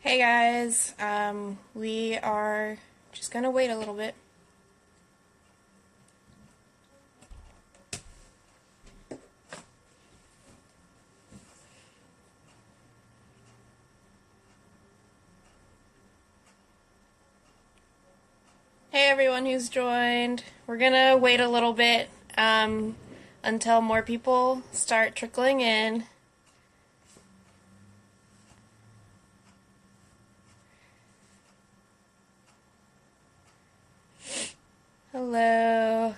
Hey guys, we are just gonna wait a little bit. Hey everyone who's joined. We're gonna wait a little bit until more people start trickling in. Hello.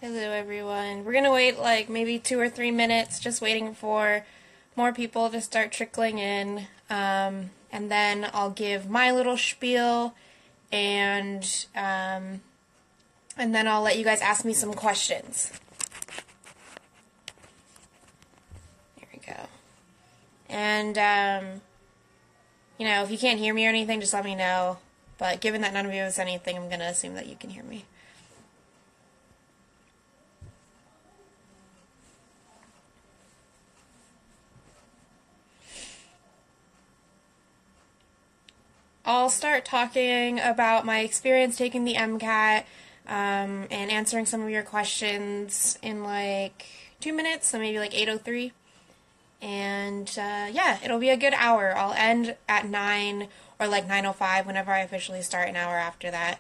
Hello everyone. We're gonna wait like maybe 2 or 3 minutes, just waiting for more people to start trickling in. And then I'll give my little spiel and then I'll let you guys ask me some questions. There we go. And if you can't hear me or anything, just let me know. But given that none of you have said anything, I'm gonna assume that you can hear me. I'll start talking about my experience taking the MCAT and answering some of your questions in like 2 minutes, so maybe like 8:03. And yeah, it'll be a good hour. I'll end at 9 or like 9:05 whenever I officially start, an hour after that.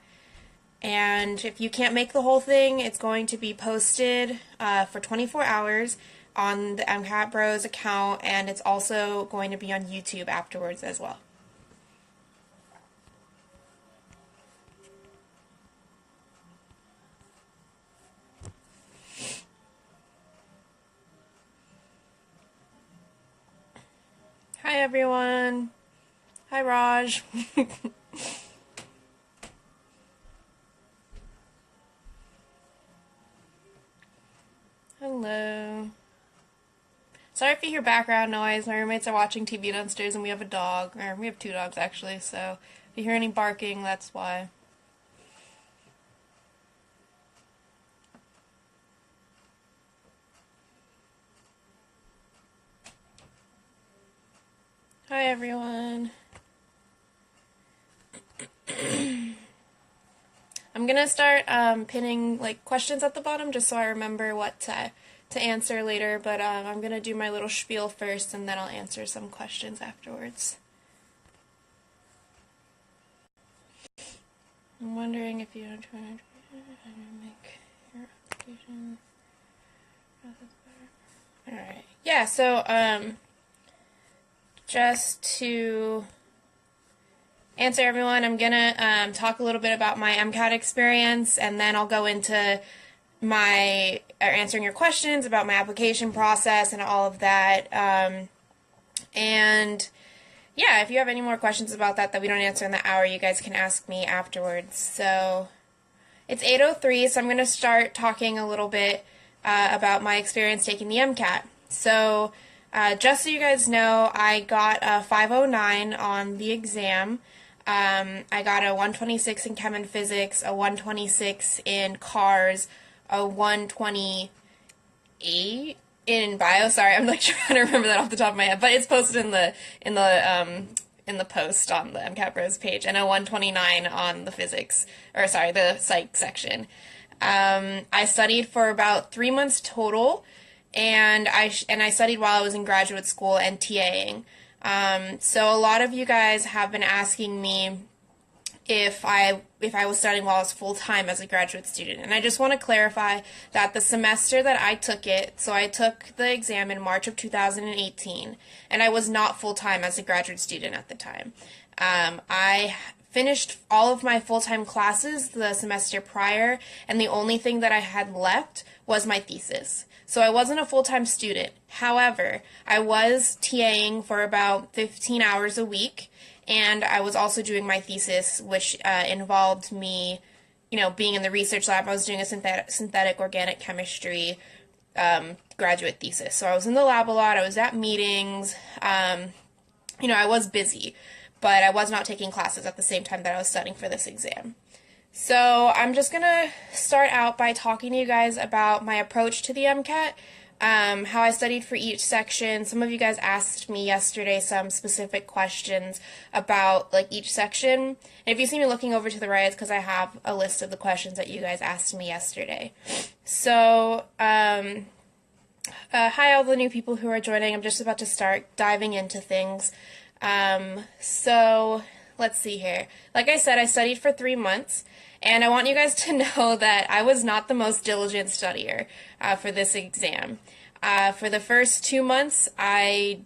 And if you can't make the whole thing, it's going to be posted for 24 hours on the MCATBROS account, and it's also going to be on YouTube afterwards as well. Hi everyone. Hi Raj. Hello. Sorry if you hear background noise. My roommates are watching TV downstairs and we have a dog. Or we have two dogs actually, so if you hear any barking, that's why. Hi everyone. I'm gonna start pinning like questions at the bottom just so I remember what to answer later, but I'm gonna do my little spiel first and then I'll answer some questions afterwards. I'm wondering if you are trying to make your application process better. Alright. Yeah, so just to answer everyone, I'm gonna talk a little bit about my MCAT experience, and then I'll go into my answering your questions about my application process and all of that. And yeah, if you have any more questions about that we don't answer in the hour, you guys can ask me afterwards. So it's 8:03, so I'm going to start talking a little bit about my experience taking the MCAT. So just so you guys know, I got a 509 on the exam. I got a 126 in Chem and Physics, a 126 in Cars, a 128 in Bio. Sorry, I'm like trying to remember that off the top of my head, but it's posted in the post on the MCATBROS page, and a 129 on the the psych section. I studied for about 3 months total, and I studied while I was in graduate school and TAing. So a lot of you guys have been asking me if I was studying while I was full-time as a graduate student. And I just want to clarify that the semester that I took it, so I took the exam in March of 2018, and I was not full-time as a graduate student at the time. I finished all of my full-time classes the semester prior, and the only thing that I had left was my thesis. So I wasn't a full-time student. However, I was TAing for about 15 hours a week, and I was also doing my thesis, which involved me, being in the research lab. I was doing a synthetic organic chemistry graduate thesis. So I was in the lab a lot. I was at meetings. I was busy, but I was not taking classes at the same time that I was studying for this exam. So I'm just going to start out by talking to you guys about my approach to the MCAT. how I studied for each section. Some of you guys asked me yesterday some specific questions about like each section. And if you see me looking over to the right, it's because I have a list of the questions that you guys asked me yesterday. So, hi all the new people who are joining. I'm just about to start diving into things. So let's see here. Like I said, I studied for 3 months. And I want you guys to know that I was not the most diligent studier for this exam. For the first 2 months, I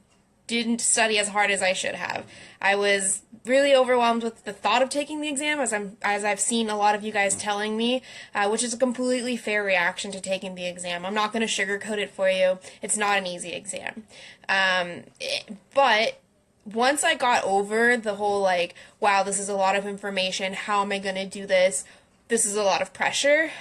didn't study as hard as I should have. I was really overwhelmed with the thought of taking the exam, as I've seen a lot of you guys telling me, which is a completely fair reaction to taking the exam. I'm not going to sugarcoat it for you. It's not an easy exam. But once I got over the whole, like, wow, this is a lot of information, how am I going to do this? This is a lot of pressure,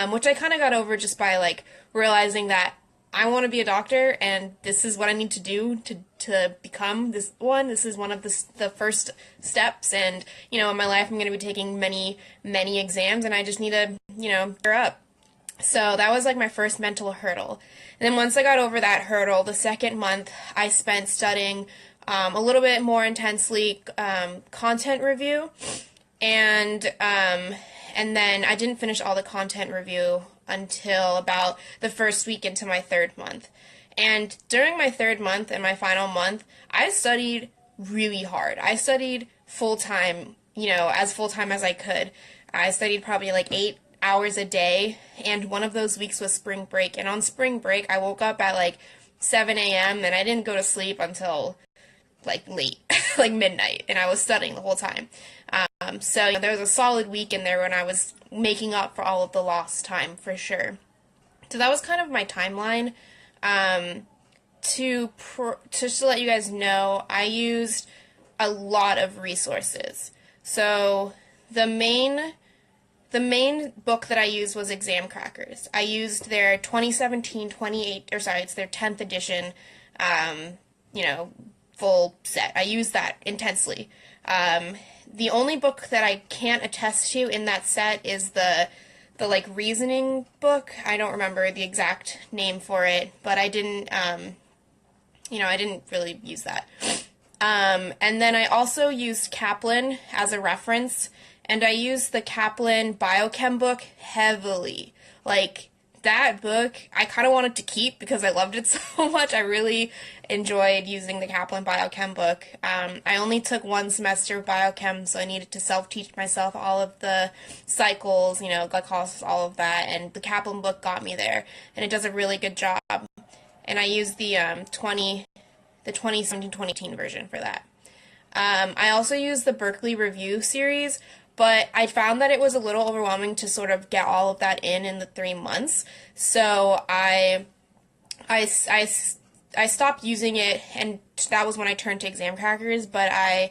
which I kind of got over just by, like, realizing that I want to be a doctor, and this is what I need to do to become this one. This is one of the first steps, and, you know, in my life I'm going to be taking many, many exams, and I just need to, you know, gear up. So that was, like, my first mental hurdle. And then once I got over that hurdle, the second month I spent studying a little bit more intensely content review, and then I didn't finish all the content review until about the first week into my third month. And during my third month and my final month, I studied really hard. I studied full-time, you know, as full-time as I could. I studied probably like 8 hours a day, and one of those weeks was spring break. And on spring break, I woke up at like 7 a.m. and I didn't go to sleep until like late, like midnight, and I was studying the whole time. So you know, there was a solid week in there when I was making up for all of the lost time, for sure. So that was kind of my timeline. Just to let you guys know, I used a lot of resources. So the main book that I used was Exam Crackers. I used their 2017-28, or sorry, it's their 10th edition, you know, full set. I used that intensely. The only book that I can't attest to in that set is the like reasoning book. I don't remember the exact name for it, but I didn't, you know, I didn't really use that. And then I also used Kaplan as a reference, and I used the Kaplan biochem book heavily. Like, that book, I kind of wanted to keep because I loved it so much. I really enjoyed using the Kaplan biochem book. I only took 1 semester of biochem, so I needed to self-teach myself all of the cycles, you know, glycolysis, all of that, and the Kaplan book got me there, and it does a really good job. And I used the 2017-2018 version for that. I also used the Berkeley Review series, but I found that it was a little overwhelming to sort of get all of that in the 3 months. So I stopped using it, and that was when I turned to Exam Crackers. But I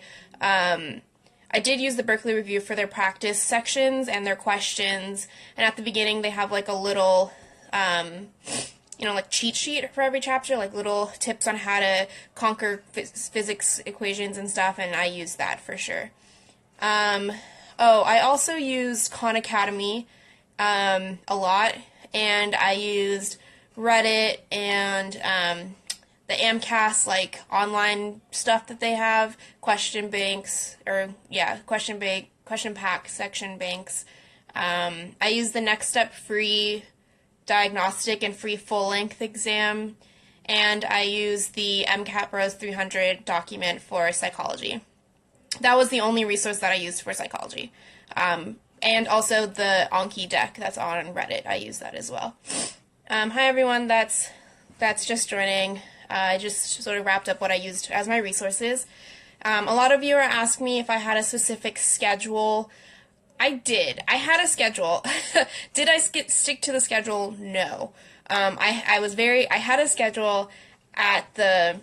did use the Berkeley Review for their practice sections and their questions. And at the beginning, they have like a little, you know, like cheat sheet for every chapter, like little tips on how to conquer physics equations and stuff. And I used that for sure. Oh, I also used Khan Academy a lot, and I used Reddit and the MCAT, like, online stuff that they have, question banks, or, yeah, question pack, section banks. I used the Next Step free diagnostic and free full-length exam, and I used the MCATBROS 300 document for psychology. That was the only resource that I used for psychology. And also the Anki deck that's on Reddit. I use that as well. Hi everyone, that's just joining. I just sort of wrapped up what I used as my resources. A lot of you are asking me if I had a specific schedule. I did. I had a schedule. Did I stick to the schedule? No. I had a schedule at the,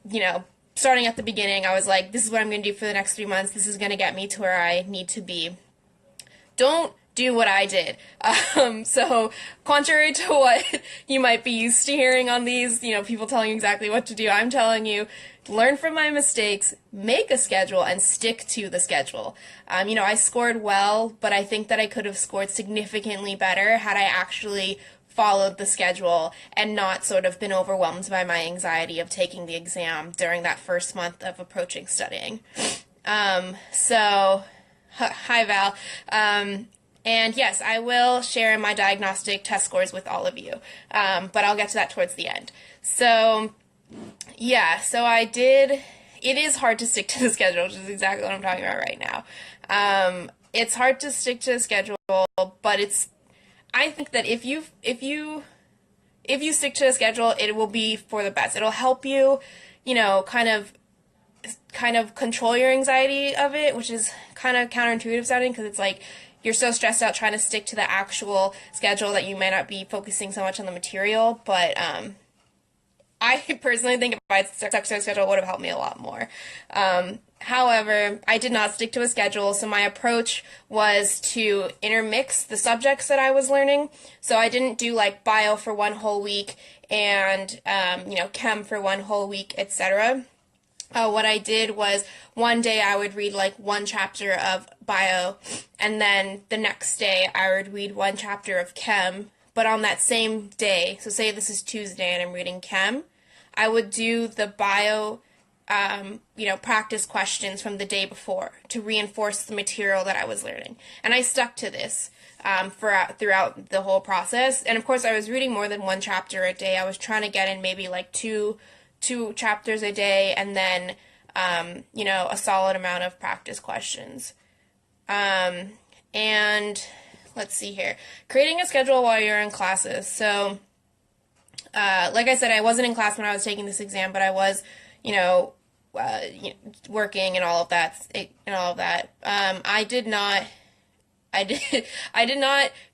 you know, starting at the beginning. I was like, this is what I'm going to do for the next 3 months. This is going to get me to where I need to be. Don't do what I did. So contrary to what you might be used to hearing on these, you know, people telling you exactly what to do, I'm telling you, learn from my mistakes, make a schedule, and stick to the schedule. You know, I scored well, but I think that I could have scored significantly better had I actually followed the schedule and not sort of been overwhelmed by my anxiety of taking the exam during that first month of approaching studying. Hi Val. And yes, I will share my diagnostic test scores with all of you, but I'll get to that towards the end. So, yeah, it is hard to stick to the schedule, which is exactly what I'm talking about right now. It's hard to stick to the schedule, but I think that if you stick to the schedule, it will be for the best. It'll help you, kind of control your anxiety of it, which is kind of counterintuitive sounding because it's like you're so stressed out trying to stick to the actual schedule that you may not be focusing so much on the material. But I personally think if I stuck to a schedule, it would have helped me a lot more. However, I did not stick to a schedule, so my approach was to intermix the subjects that I was learning. So I didn't do like bio for one whole week and chem for one whole week, etc. What I did was one day I would read like one chapter of bio, and then the next day I would read one chapter of chem, but on that same day, so say this is Tuesday and I'm reading chem, I would do the bio, practice questions from the day before to reinforce the material that I was learning. And I stuck to this throughout the whole process. And of course I was reading more than one chapter a day. I was trying to get in maybe like two chapters a day, and then, a solid amount of practice questions. And let's see here. Creating a schedule while you're in classes. So, like I said, I wasn't in class when I was taking this exam, but I was, working and all of that, I did not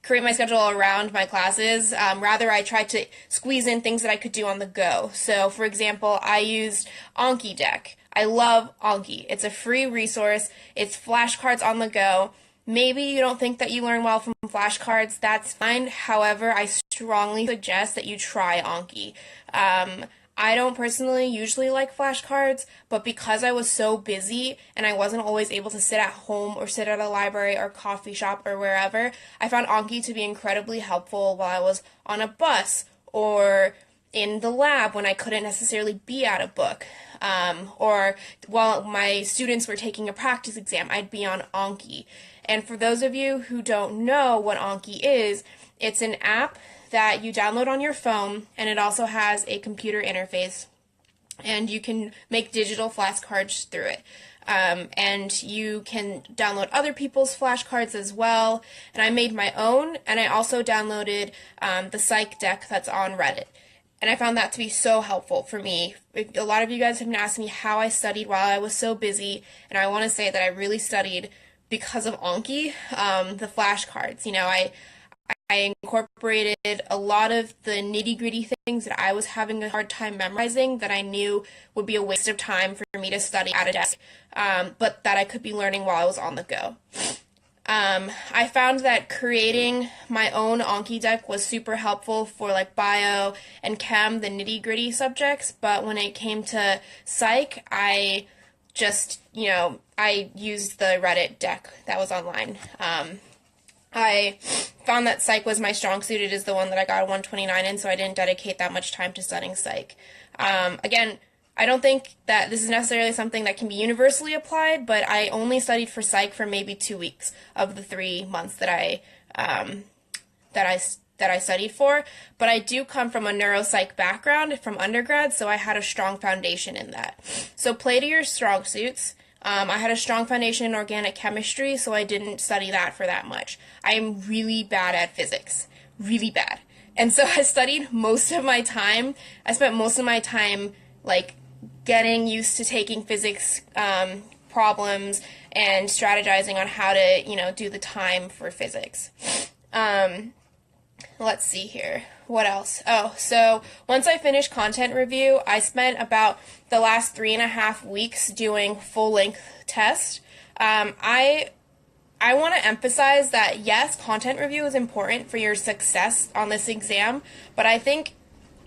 create my schedule around my classes. Rather, I tried to squeeze in things that I could do on the go. So, for example, I used Anki Deck. I love Anki. It's a free resource. It's flashcards on the go. Maybe you don't think that you learn well from flashcards. That's fine. However, I strongly suggest that you try Anki. I don't personally usually like flashcards, but because I was so busy and I wasn't always able to sit at home or sit at a library or coffee shop or wherever, I found Anki to be incredibly helpful while I was on a bus or in the lab when I couldn't necessarily be at a book. Or while my students were taking a practice exam, I'd be on Anki. And for those of you who don't know what Anki is, it's an app that you download on your phone, and it also has a computer interface, and you can make digital flashcards through it. And you can download other people's flashcards as well, and I made my own, and I also downloaded the psych deck that's on Reddit. And I found that to be so helpful for me. A lot of you guys have been asking me how I studied while I was so busy, and I want to say that I really studied because of Anki, the flashcards. I incorporated a lot of the nitty-gritty things that I was having a hard time memorizing that I knew would be a waste of time for me to study at a desk, but that I could be learning while I was on the go. I found that creating my own Anki deck was super helpful for like bio and chem, the nitty-gritty subjects, but when it came to psych, I just, I used the Reddit deck that was online. I found that psych was my strong suit. It is the one that I got a 129 in, so I didn't dedicate that much time to studying psych. Again, I don't think that this is necessarily something that can be universally applied, but I only studied for psych for maybe 2 weeks of the 3 months that I studied for. But I do come from a neuropsych background from undergrad, so I had a strong foundation in that. So play to your strong suits. I had a strong foundation in organic chemistry, so I didn't study that for that much. I am really bad at physics. Really bad. And so I spent most of my time, like, getting used to taking physics problems and strategizing on how to, do the time for physics. Let's see here. What else? Oh, so once I finished content review, I spent about the last 3.5 weeks doing full-length tests. I want to emphasize that, yes, content review is important for your success on this exam, but I think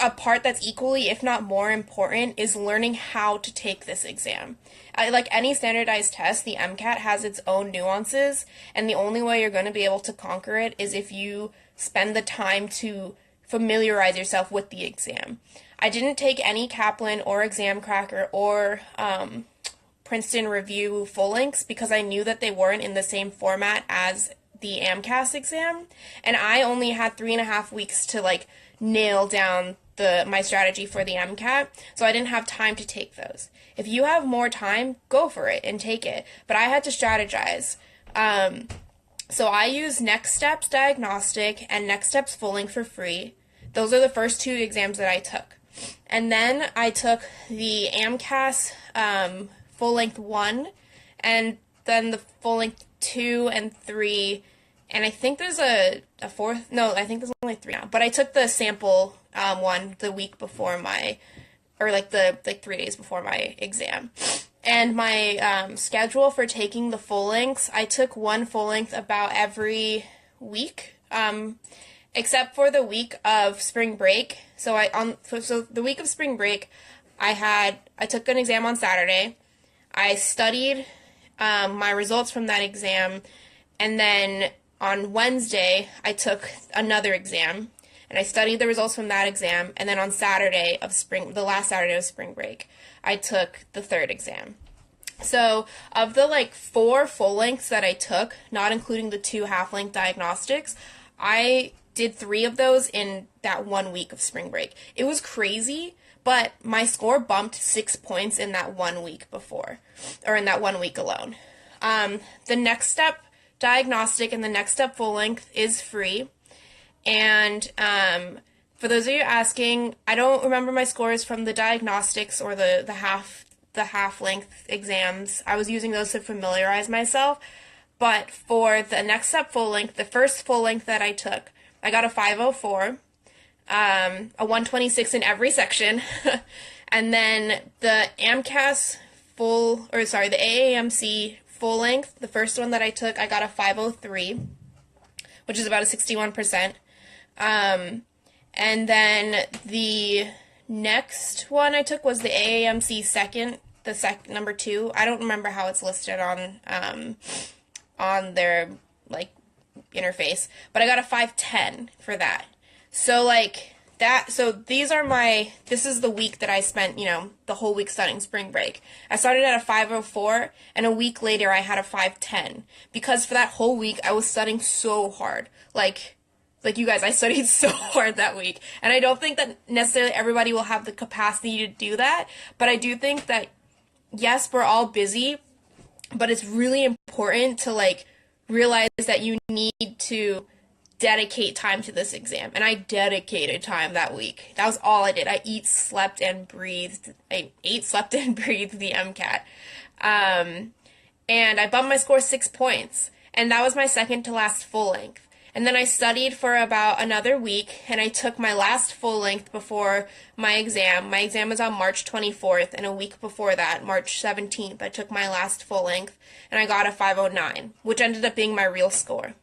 a part that's equally, if not more important, is learning how to take this exam. Like any standardized test, the MCAT has its own nuances, and the only way you're going to be able to conquer it is if you spend the time to familiarize yourself with the exam. I didn't take any Kaplan or Exam Cracker or Princeton Review full lengths because I knew that they weren't in the same format as the MCAS exam, and I only had 3.5 weeks to like nail down my strategy for the MCAT, so I didn't have time to take those. If you have more time, go for it and take it, but I had to strategize. So I used Next Steps Diagnostic and Next Steps Full Length for free. Those are the first 2 exams that I took. And then I took the AMCAS Full Length 1, and then the Full Length 2 and 3, and I think there's a 4th, no, I think there's only 3 now, but I took the sample one the week before or 3 days before my exam. And my schedule for taking the full lengths, I took one full length about every week, except for the week of spring break. So the week of spring break, I took an exam on Saturday. I studied my results from that exam, and then on Wednesday, I took another exam, and I studied the results from that exam, and then on the last Saturday of spring break, I took the 3rd exam. So of the 4 full lengths that I took, not including the 2 half-length diagnostics, I did 3 of those in that 1 week of spring break. It was crazy, but my score bumped 6 points in that 1 week before, or in that 1 week alone. The Next Step Diagnostic and the Next Step Full Length is free. And for those of you asking, I don't remember my scores from the diagnostics or the half-length exams. I was using those to familiarize myself. But for the Next Step Full Length, the first full length that I took, I got a 504, a 126 in every section. And then the the AAMC full length, the first one that I took, I got a 503, which is about a 61%. And then the next one I took was the AAMC number 2. I don't remember how it's listed on their interface, but I got a 510 for that. So this is the week that I spent, the whole week studying spring break. I started at a 504, and a week later I had a 510, because for that whole week I was studying so hard. Like you guys, I studied so hard that week, and I don't think that necessarily everybody will have the capacity to do that, but I do think that, yes, we're all busy, but it's really important to, realize that you need to dedicate time to this exam, and I dedicated time that week. That was all I did. I ate, slept, and breathed the MCAT, and I bumped my score 6 points, and that was my second to last full length. And then I studied for about another week, and I took my last full length before my exam. My exam was on March 24th, and a week before that, March 17th, I took my last full length, and I got a 509, which ended up being my real score.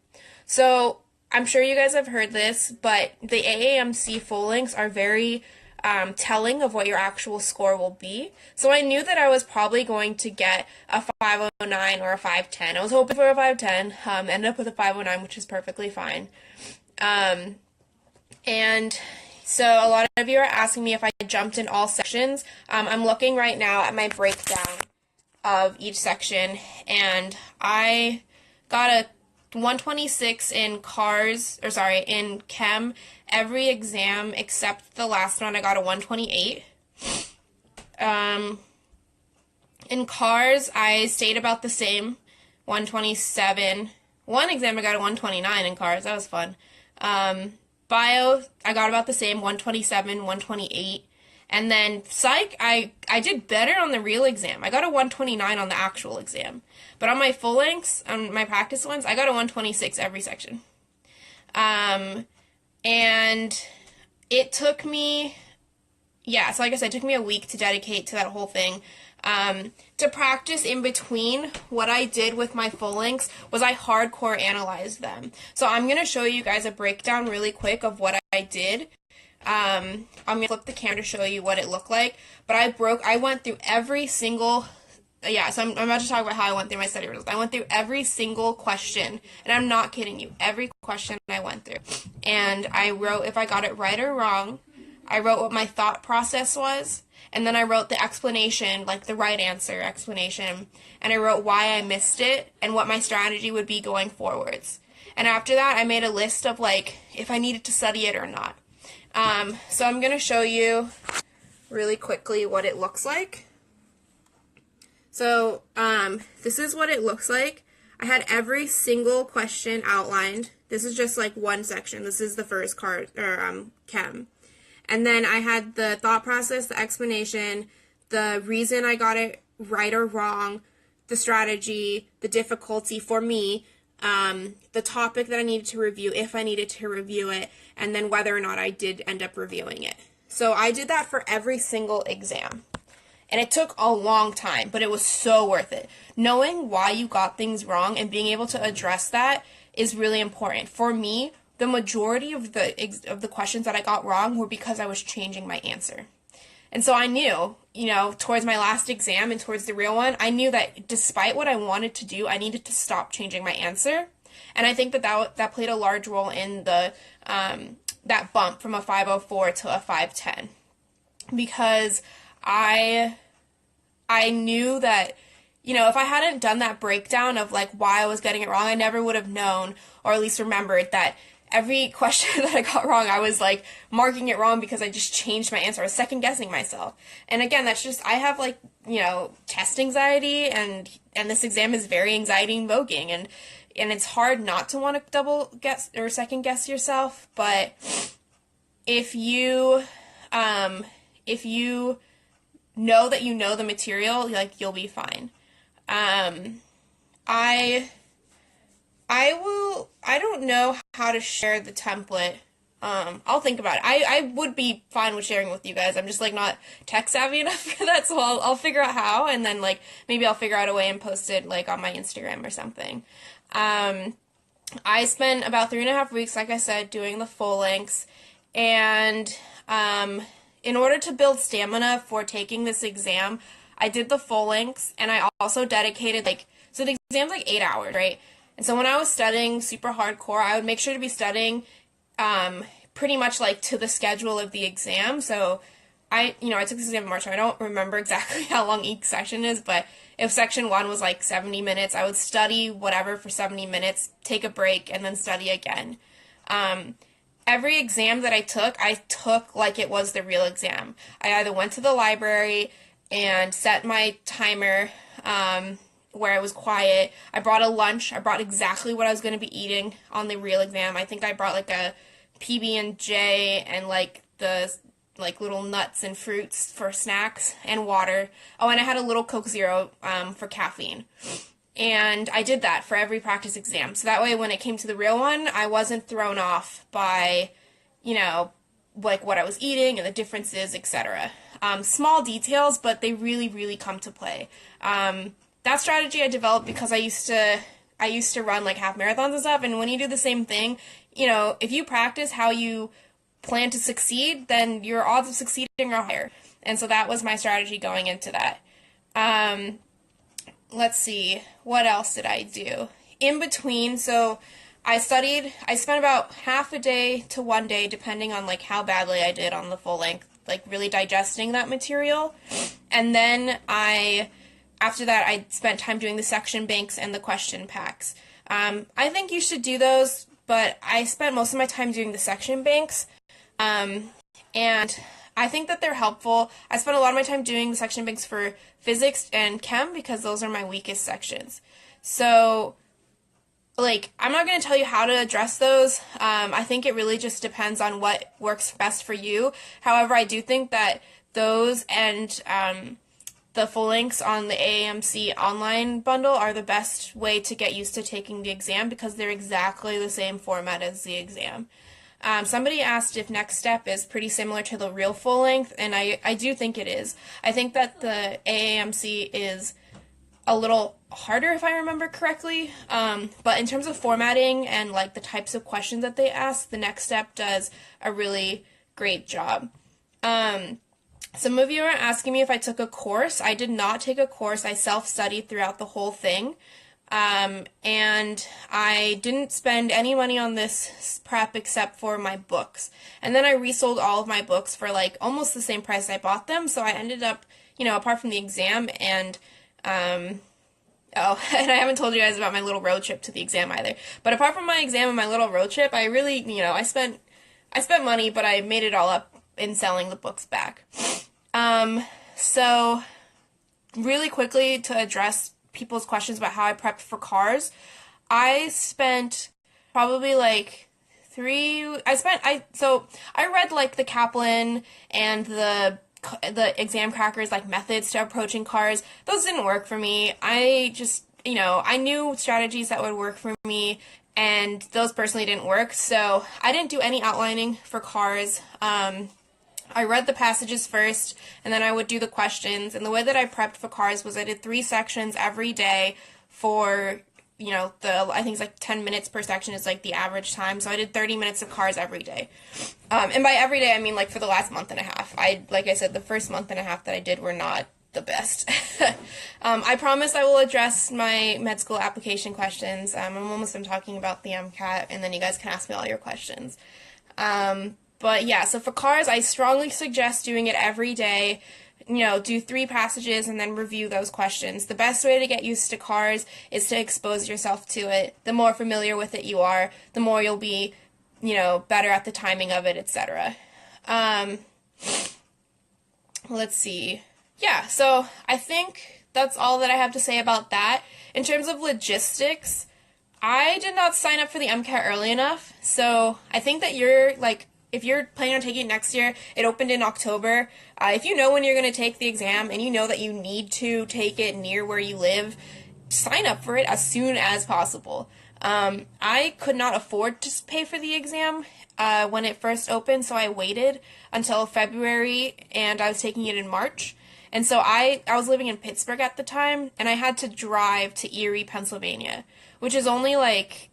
So I'm sure you guys have heard this, but the AAMC full lengths are very telling of what your actual score will be. So I knew that I was probably going to get a 509 or a 510. I was hoping for a 510, ended up with a 509, which is perfectly fine. And so a lot of you are asking me if I jumped in all sections. I'm looking right now at my breakdown of each section, and I got a 126 in in chem, every exam except the last one I got a 128. In cars, I stayed about the same, 127. One exam I got a 129 in cars, that was fun. Bio, I got about the same, 127, 128. And then psych, I did better on the real exam. I got a 129 on the actual exam. But on my full lengths, on my practice ones, I got a 126 every section. And it took me, so like I said, it took me a week to dedicate to that whole thing. To practice in between, what I did with my full lengths was I hardcore analyzed them. So I'm going to show you guys a breakdown really quick of what I did. I'm going to flip the camera to show you what it looked like, but I went through every single, so I'm about to talk about how I went through my study results. I went through every single question, and I'm not kidding you, every question I went through. And I wrote if I got it right or wrong. I wrote what my thought process was. And then I wrote the explanation, like the right answer explanation. And I wrote why I missed it and what my strategy would be going forwards. And after that, I made a list of like if I needed to study it or not. So I'm going to show you really quickly what it looks like. So this is what it looks like. I had every single question outlined. This is just like one section. This is the first card or chem. And then I had the thought process, the explanation, the reason I got it right or wrong, the strategy, the difficulty for me, the topic that I needed to review, if I needed to review it, and then whether or not I did end up reviewing it. So I did that for every single exam. And it took a long time, but it was so worth it. Knowing why you got things wrong and being able to address that is really important. For me, the majority of the questions that I got wrong were because I was changing my answer. And so I knew, towards my last exam and towards the real one, I knew that despite what I wanted to do, I needed to stop changing my answer. And I think that played a large role in the that bump from a 504 to a 510. Because I knew that, if I hadn't done that breakdown of like why I was getting it wrong, I never would have known or at least remembered that every question that I got wrong, I was like marking it wrong because I just changed my answer. I was second guessing myself. And again, that's just, I have like, test anxiety and this exam is very anxiety invoking and it's hard not to want to double guess or second guess yourself. But if you know that you know the material, like you'll be fine. I don't know how to share the template. I'll think about it. I would be fine with sharing with you guys. I'm just like not tech savvy enough for that, so I'll figure out how, and then like maybe I'll figure out a way and post it like on my Instagram or something. I spent about 3.5 weeks, like I said, doing the full lengths, and in order to build stamina for taking this exam, I did the full lengths, and I also dedicated so the exam's like 8 hours, right? And so when I was studying super hardcore, I would make sure to be studying pretty much like to the schedule of the exam. So I took this exam in March, so I don't remember exactly how long each section is, but if section 1 was like 70 minutes, I would study whatever for 70 minutes, take a break, and then study again. Every exam that I took like it was the real exam. I either went to the library and set my timer where I was quiet. I brought a lunch. I brought exactly what I was going to be eating on the real exam. I think I brought like a PB&J and like the little nuts and fruits for snacks and water. Oh, and I had a little Coke Zero for caffeine. And I did that for every practice exam. So that way when it came to the real one, I wasn't thrown off by, like what I was eating and the differences, etc. Small details, but they really, really come to play. That strategy I developed because I used to run like half marathons and stuff, and when you do the same thing, if you practice how you plan to succeed, then your odds of succeeding are higher. And so that was my strategy going into that. Let's see, what else did I do? In between, so I spent about half a day to 1 day, depending on like how badly I did on the full length, like really digesting that material. And then after that, I spent time doing the section banks and the question packs. I think you should do those, but I spent most of my time doing the section banks. And I think that they're helpful. I spent a lot of my time doing the section banks for physics and chem because those are my weakest sections. So, I'm not going to tell you how to address those. I think it really just depends on what works best for you. However, I do think that those and the full links on the AAMC online bundle are the best way to get used to taking the exam because they're exactly the same format as the exam. Somebody asked if Next Step is pretty similar to the real full length, and I do think it is. I think that the AAMC is a little harder if I remember correctly, but in terms of formatting and like the types of questions that they ask, the Next Step does a really great job. Some of you are asking me if I took a course. I did not take a course. I self-studied throughout the whole thing. And I didn't spend any money on this prep except for my books. And then I resold all of my books for like almost the same price I bought them. So I ended up, apart from the exam and, oh, and I haven't told you guys about my little road trip to the exam either. But apart from my exam and my little road trip, I really, I spent money, but I made it all up in selling the books back. So really quickly to address people's questions about how I prepped for cars, I spent probably like so I read like the Kaplan and the exam crackers like methods to approaching cars. Those didn't work for me. I just, I knew strategies that would work for me, and those personally didn't work. So I didn't do any outlining for cars. I read the passages first, and then I would do the questions. And the way that I prepped for cars was I did 3 sections every day for, I think it's like 10 minutes per section is like the average time. So I did 30 minutes of cars every day. And by every day, I mean like for the last month and a half. Like I said, the first month and a half that I did were not the best. I promise I will address my med school application questions. I'm almost done talking about the MCAT, and then you guys can ask me all your questions. But yeah, so for cars, I strongly suggest doing it every day. Do 3 passages and then review those questions. The best way to get used to cars is to expose yourself to it. The more familiar with it you are, the more you'll be, better at the timing of it, etc. Let's see. Yeah, so I think that's all that I have to say about that. In terms of logistics, I did not sign up for the MCAT early enough, so I think that if you're planning on taking it next year, it opened in October. If you know when you're going to take the exam and you know that you need to take it near where you live, sign up for it as soon as possible. I could not afford to pay for the exam when it first opened, so I waited until February, and I was taking it in March. And so I was living in Pittsburgh at the time, and I had to drive to Erie, Pennsylvania, which is only like,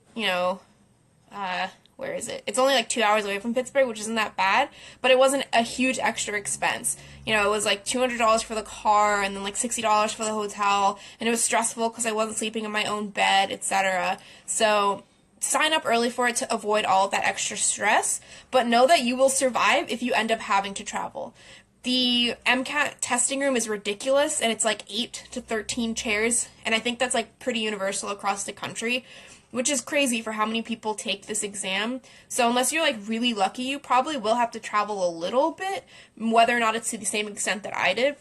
where is it? It's only like 2 hours away from Pittsburgh, which isn't that bad, but it wasn't a huge extra expense. It was like $200 for the car and then like $60 for the hotel, and it was stressful because I wasn't sleeping in my own bed, etc. So sign up early for it to avoid all of that extra stress, but know that you will survive if you end up having to travel. The MCAT testing room is ridiculous, and it's like 8 to 13 chairs, and I think that's like pretty universal across the country, which is crazy for how many people take this exam. So unless you're like really lucky, you probably will have to travel a little bit, whether or not it's to the same extent that I did.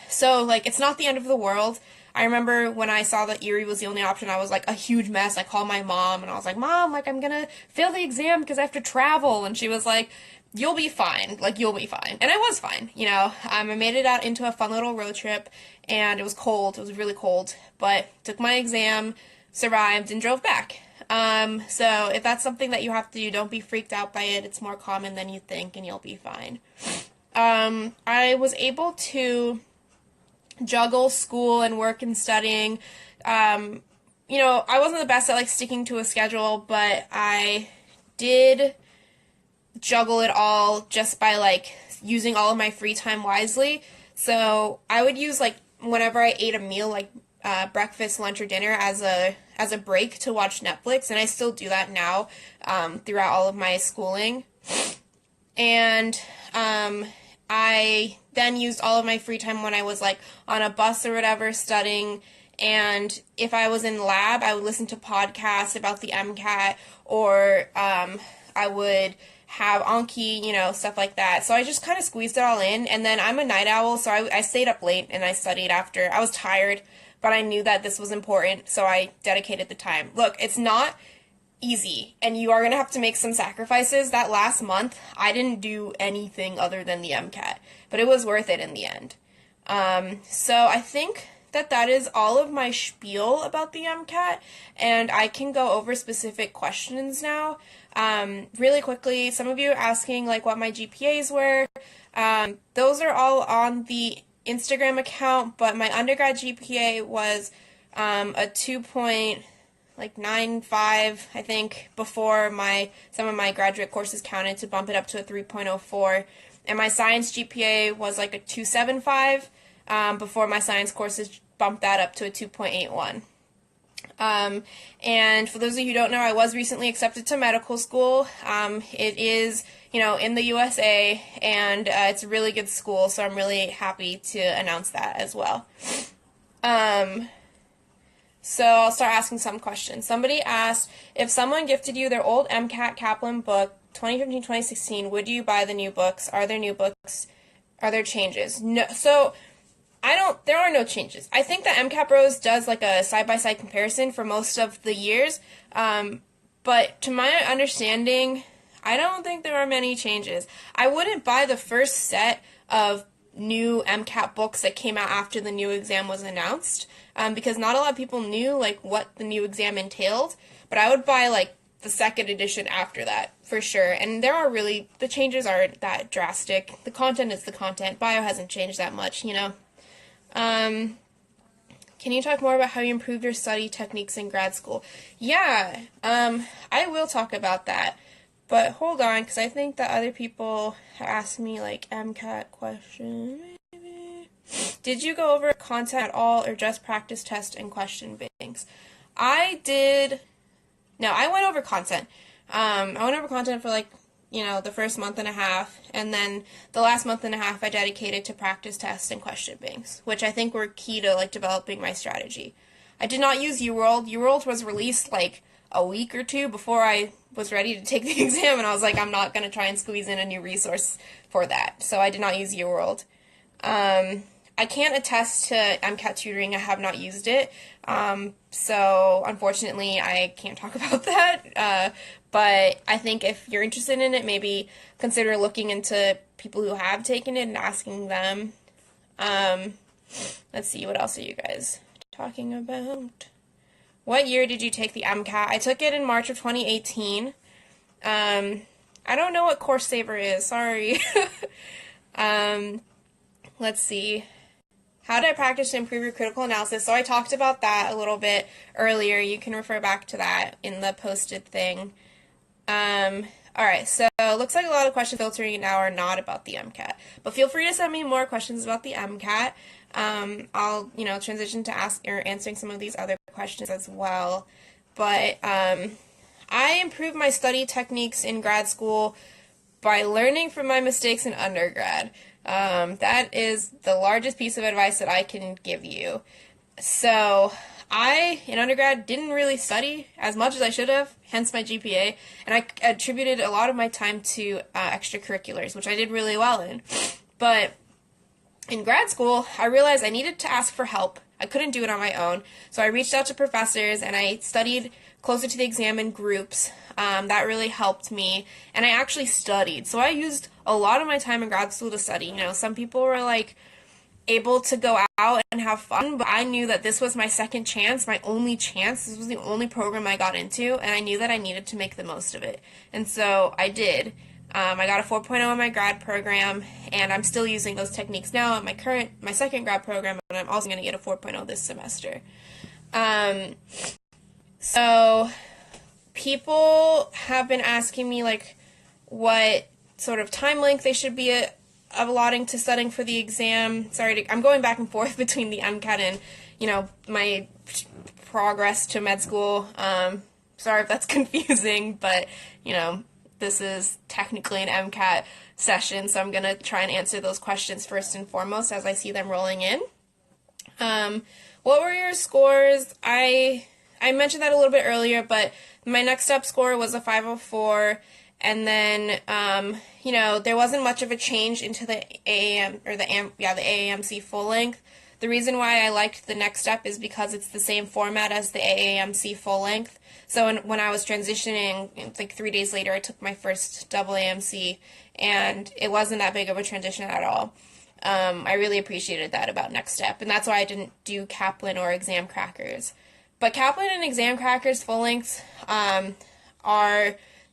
So like it's not the end of the world. I remember when I saw that Erie was the only option, I was like a huge mess. I called my mom and I was like, "Mom, like I'm gonna fail the exam because I have to travel." And she was like, "You'll be fine. Like you'll be fine." And I was fine, I made it out into a fun little road trip, and it was cold. It was really cold, but took my exam, survived, and drove back. So if that's something that you have to do, don't be freaked out by it. It's more common than you think, and you'll be fine. I was able to juggle school and work and studying. I wasn't the best at like sticking to a schedule, but I did juggle it all just by like using all of my free time wisely. So I would use like whenever I ate a meal, like breakfast, lunch, or dinner as a break to watch Netflix, and I still do that now throughout all of my schooling. And I then used all of my free time when I was like on a bus or whatever studying, and if I was in lab, I would listen to podcasts about the MCAT, or I would have Anki, stuff like that. So I just kind of squeezed it all in, and then I'm a night owl, so I stayed up late and I studied after. I was tired, but I knew that this was important, so I dedicated the time. Look, it's not easy, and you are going to have to make some sacrifices. That last month, I didn't do anything other than the MCAT, but it was worth it in the end. So I think that is all of my spiel about the MCAT, and I can go over specific questions now. Really quickly, some of you are asking like what my GPAs were. Those are all on the Instagram account, but my undergrad GPA was a 2.95, I think, before some of my graduate courses counted to bump it up to a 3.04, and my science GPA was like a 2.75 before my science courses bumped that up to a 2.81. And for those of you who don't know, I was recently accepted to medical school. It is, in the USA, and it's a really good school, so I'm really happy to announce that as well. So I'll start asking some questions. Somebody asked, if someone gifted you their old MCAT Kaplan book, 2015-2016, would you buy the new books? Are there new books? Are there changes? No. So there are no changes. I think that MCATBROS does like a side-by-side comparison for most of the years, but to my understanding, I don't think there are many changes. I wouldn't buy the first set of new MCAT books that came out after the new exam was announced, because not a lot of people knew like what the new exam entailed, but I would buy like the second edition after that for sure. And the changes aren't that drastic. The content is the content. Bio hasn't changed that much, Can you talk more about how you improved your study techniques in grad school? Yeah, I will talk about that. But hold on, because I think that other people asked me, like, MCAT questions, maybe. Did you go over content at all, or just practice test and question banks? I went over content. I went over content for, the first month and a half, and then the last month and a half I dedicated to practice tests and question banks, which I think were key to, developing my strategy. I did not use UWorld. UWorld was released, a week or two before I was ready to take the exam, and I was like, I'm not going to try and squeeze in a new resource for that. So I did not use UWorld. I can't attest to MCAT tutoring. I have not used it. So unfortunately, I can't talk about that. But I think if you're interested in it, maybe consider looking into people who have taken it and asking them. Let's see, what else are you guys talking about? What year did you take the MCAT? I took it in March of 2018. I don't know what Course Saver is. Sorry. Let's see. How did I practice to improve your critical analysis? So I talked about that a little bit earlier. You can refer back to that in the posted thing. Alright, so it looks like a lot of question filtering now are not about the MCAT. But feel free to send me more questions about the MCAT. I'll, transition to answering some of these other questions as well. But I improved my study techniques in grad school by learning from my mistakes in undergrad. That is the largest piece of advice that I can give you. So in undergrad, didn't really study as much as I should have, hence my GPA, and I attributed a lot of my time to extracurriculars, which I did really well in. But in grad school, I realized I needed to ask for help. I couldn't do it on my own, so I reached out to professors, and I studied closer to the exam in groups. That really helped me, and I actually studied. So I used a lot of my time in grad school to study. Some people were, able to go out and have fun, but I knew that this was my second chance, my only chance. This was the only program I got into, and I knew that I needed to make the most of it. And so I did. I got a 4.0 in my grad program, and I'm still using those techniques now in my second grad program, and I'm also going to get a 4.0 this semester. So people have been asking me, what sort of time length they should be allotting to studying for the exam. I'm going back and forth between the MCAT and, my progress to med school. Sorry if that's confusing, but, this is technically an MCAT session, so I'm going to try and answer those questions first and foremost as I see them rolling in. What were your scores? I mentioned that a little bit earlier, but my next step score was a 504, and then, there wasn't much of a change into the AAMC full length. The reason why I liked the next step is because it's the same format as the AAMC full length. So when I was transitioning, 3 days later, I took my first double AMC, and it wasn't that big of a transition at all. I really appreciated that about next step, and that's why I didn't do Kaplan or Exam Crackers. But Kaplan and Exam Crackers full lengths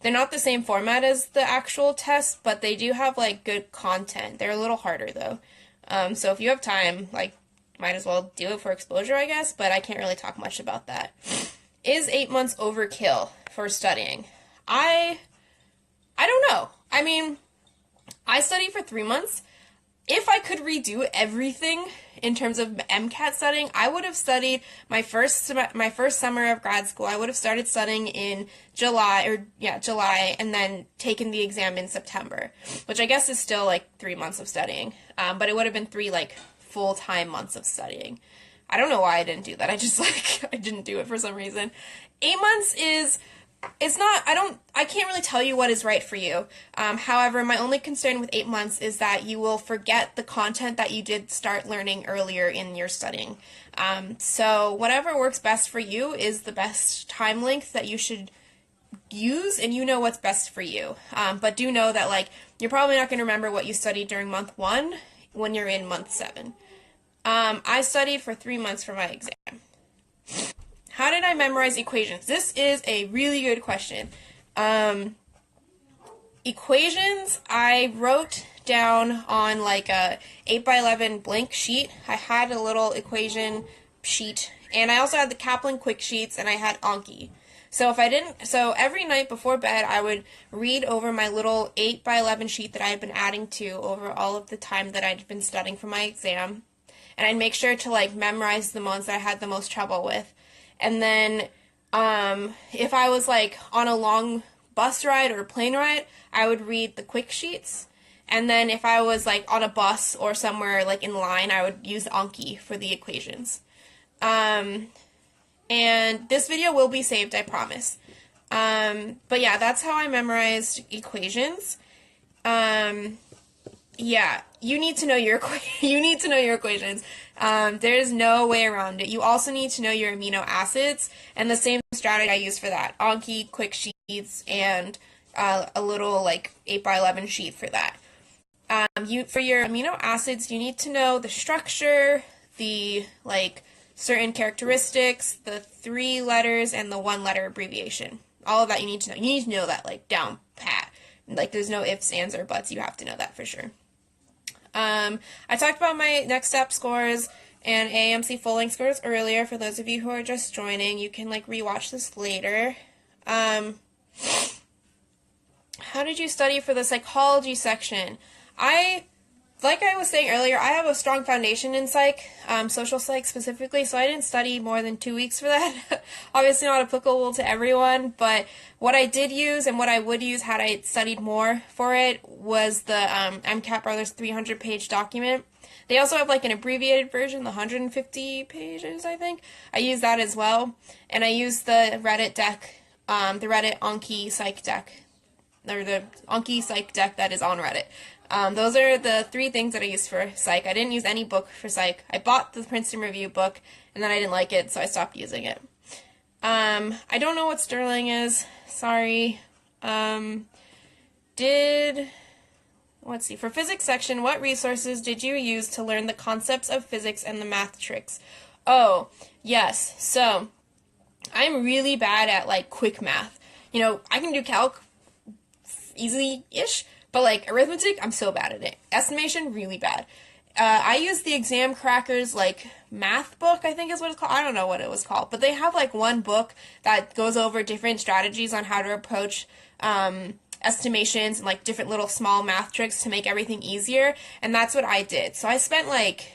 they're not the same format as the actual test, but they do have, good content. They're a little harder, though. So if you have time, might as well do it for exposure, I guess, but I can't really talk much about that. Is 8 months overkill for studying? I don't know. I mean, I studied for 3 months. if I could redo everything in terms of MCAT studying, I would have studied my first summer of grad school. I would have started studying in July, and then taken the exam in September, which I guess is still like 3 months of studying. But it would have been 3 like full-time months of studying. I don't know why I didn't do that. I just I didn't do it for some reason. 8 months is, I can't really tell you what is right for you. However, my only concern with 8 months is that you will forget the content that you did start learning earlier in your studying. So whatever works best for you is the best time length that you should use, and you know what's best for you. But do know that like you're probably not going to remember what you studied during month 1 when you're in month 7. I studied for 3 months for my exam. How did I memorize equations? This is a really good question. Equations, I wrote down on like a 8x11 blank sheet. I had a little equation sheet, and I also had the Kaplan quick sheets, and I had Anki. So every night before bed, I would read over my little 8x11 sheet that I had been adding to over all of the time that I'd been studying for my exam. And I'd make sure to like memorize the ones that I had the most trouble with. And then if I was like on a long bus ride or plane ride, I would read the quick sheets. And then if I was like on a bus or somewhere like in line, I would use Anki for the equations. And this video will be saved, I promise. But yeah, that's how I memorized equations. Yeah, you need to know your equations. There's no way around it. You also need to know your amino acids, and the same strategy I use for that. Anki, quick sheets, and a little like 8x11 sheet for that. For your amino acids, you need to know the structure, the like certain characteristics, the 3 letters, and the 1-letter abbreviation. All of that you need to know. You need to know that like down pat. Like there's no ifs, ands, or buts. You have to know that for sure. I talked about my next step scores and AAMC full-length scores earlier. For those of you who are just joining, you can like rewatch this later. How did you study for the psychology section? Like I was saying earlier, I have a strong foundation in psych, social psych specifically, so I didn't study more than 2 weeks for that. Obviously not applicable to everyone, but what I did use and what I would use had I studied more for it was the MCATBROS 300-page document. They also have like an abbreviated version, the 150 pages, I think. I used that as well, and I used the Reddit deck, the Reddit Anki psych deck, or the Anki psych deck that is on Reddit. Those are the 3 things that I used for psych. I didn't use any book for psych. I bought the Princeton Review book, and then I didn't like it, so I stopped using it. I don't know what Sterling is. Sorry. Let's see. For physics section, what resources did you use to learn the concepts of physics and the math tricks? Oh, yes. So, I'm really bad at, like, quick math. You know, I can do calc easily-ish, but like arithmetic, I'm so bad at it. Estimation, really bad. I used the Exam Crackers like math book, I think is what it's called. I don't know what it was called, but they have like one book that goes over different strategies on how to approach estimations and like different little small math tricks to make everything easier, and that's what I did. So I spent like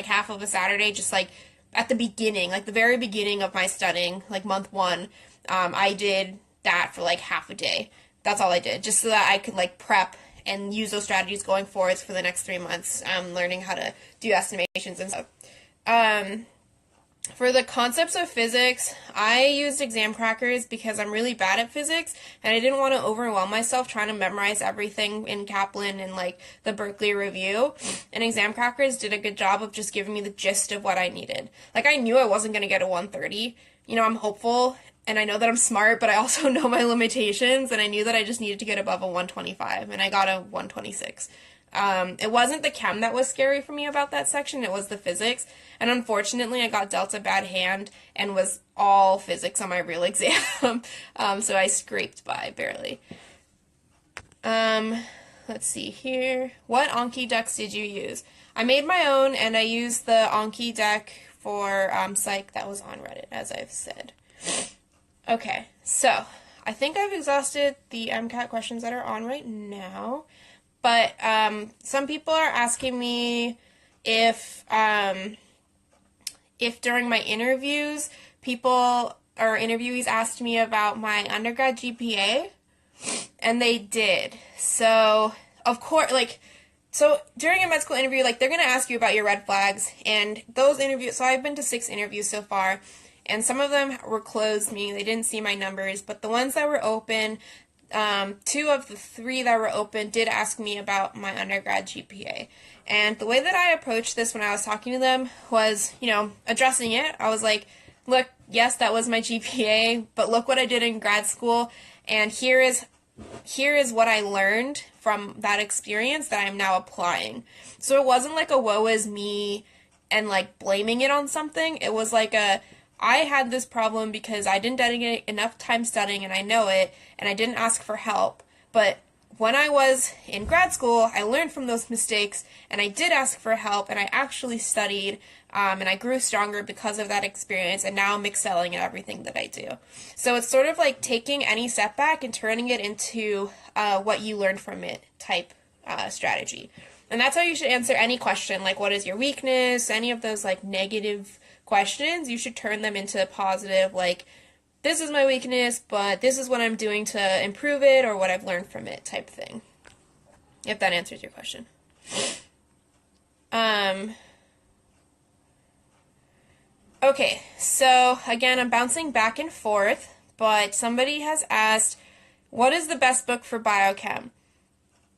half of a Saturday just like at the beginning, like the very beginning of my studying, like month 1, I did that for like half a day. That's all I did, just so that I could like prep and use those strategies going forwards for the next 3 months, learning how to do estimations and stuff. For the concepts of physics, I used Exam Crackers because I'm really bad at physics, and I didn't want to overwhelm myself trying to memorize everything in Kaplan and like the Berkeley Review. And Exam Crackers did a good job of just giving me the gist of what I needed. Like I knew I wasn't going to get a 130. You know, I'm hopeful, and I know that I'm smart, but I also know my limitations, and I knew that I just needed to get above a 125, and I got a 126. It wasn't the chem that was scary for me about that section, it was the physics, and unfortunately I got dealt a bad hand and was all physics on my real exam, so I scraped by, barely. Let's see here. What Anki decks did you use? I made my own, and I used the Anki deck for psych that was on Reddit, as I've said. Okay, so I think I've exhausted the MCAT questions that are on right now. But some people are asking me if during my interviews, people or interviewees asked me about my undergrad GPA, and they did. So, of course, so during a med school interview, they're going to ask you about your red flags, and those interviews, so I've been to 6 interviews so far, and some of them were closed, meaning they didn't see my numbers, but the ones that were open, 2 of the 3 that were open did ask me about my undergrad GPA. And the way that I approached this when I was talking to them was, addressing it. I was like, look, yes, that was my GPA, but look what I did in grad school, and here is what I learned from that experience that I'm now applying. So it wasn't like a woe is me and blaming it on something. It was I had this problem because I didn't dedicate enough time studying, and I know it, and I didn't ask for help. But when I was in grad school, I learned from those mistakes, and I did ask for help, and I actually studied, and I grew stronger because of that experience, and now I'm excelling at everything that I do. So it's sort of like taking any setback and turning it into what you learned from it type strategy. And that's how you should answer any question, what is your weakness, any of those negative questions. You should turn them into positive, this is my weakness, but this is what I'm doing to improve it, or what I've learned from it type thing. If that answers your question. Okay, so again, I'm bouncing back and forth, but somebody has asked, what is the best book for biochem?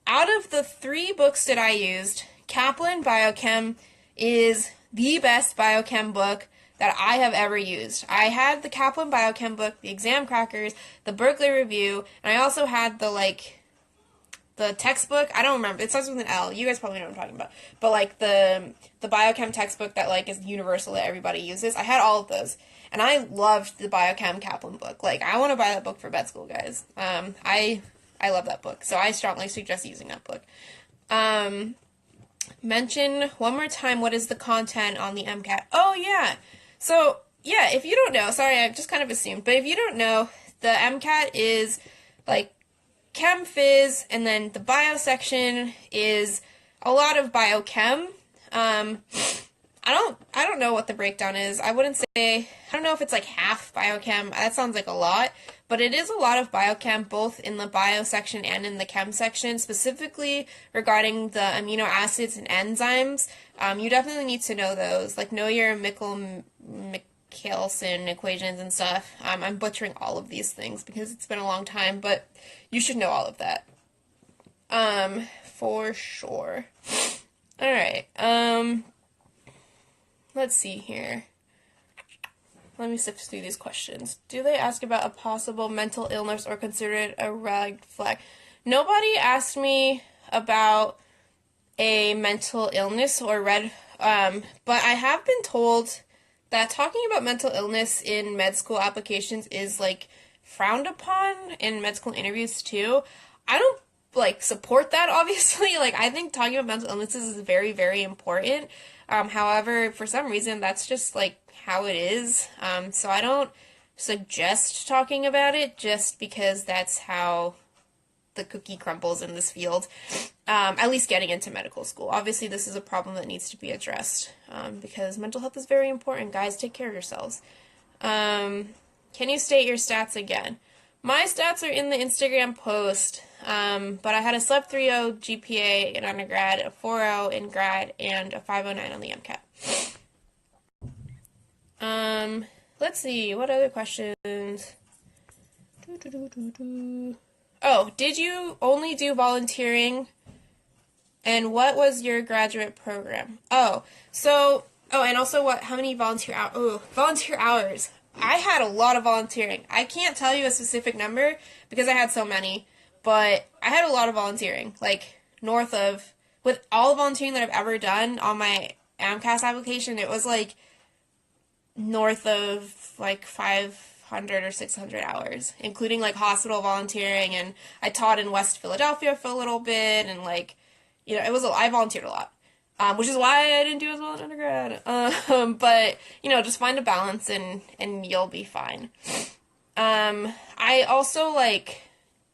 Out of the 3 books that I used, Kaplan Biochem is the best biochem book that I have ever used. I had the Kaplan Biochem book, the Exam Crackers, the Berkeley Review, and I also had the textbook. I don't remember. It starts with an L. You guys probably know what I'm talking about. But the biochem textbook that is universal that everybody uses. I had all of those. And I loved the biochem Kaplan book. I want to buy that book for med school, guys. I love that book. So I strongly suggest using that book. Mention one more time what is the content on the MCAT. Oh, yeah. So, yeah, if you don't know, sorry, I just kind of assumed, but if you don't know, the MCAT is Chem Phys, and then the bio section is a lot of biochem. I don't know what the breakdown is. I don't know if it's half biochem. That sounds like a lot, but it is a lot of biochem, both in the bio section and in the chem section, specifically regarding the amino acids and enzymes. You definitely need to know those, know your Michelson equations and stuff. I'm butchering all of these things because it's been a long time, but you should know all of that. For sure. Alright, let's see here. Let me sift through these questions. Do they ask about a possible mental illness or consider it a red flag? Nobody asked me about a mental illness or but I have been told that talking about mental illness in med school applications is frowned upon in med school interviews too. I don't support that, obviously. I think talking about mental illnesses is very, very important. However, for some reason, that's just how it is. So I don't suggest talking about it just because that's how the cookie crumbles in this field. At least getting into medical school. Obviously, this is a problem that needs to be addressed because mental health is very important. Guys, take care of yourselves. Can you state your stats again? My stats are in the Instagram post, but I had a sub 3.0 GPA in undergrad, a 4.0 in grad, and a 5.09 on the MCAT. Let's see, what other questions? Oh, did you only do volunteering? And what was your graduate program? And also how many volunteer hours? Oh, volunteer hours. I had a lot of volunteering. I can't tell you a specific number because I had so many, but I had a lot of volunteering, with all the volunteering that I've ever done on my AMCAS application, it was north of 500 or 600 hours, including hospital volunteering, and I taught in West Philadelphia for a little bit, and I volunteered a lot. Which is why I didn't do as well in undergrad. But, just find a balance and you'll be fine. I also, I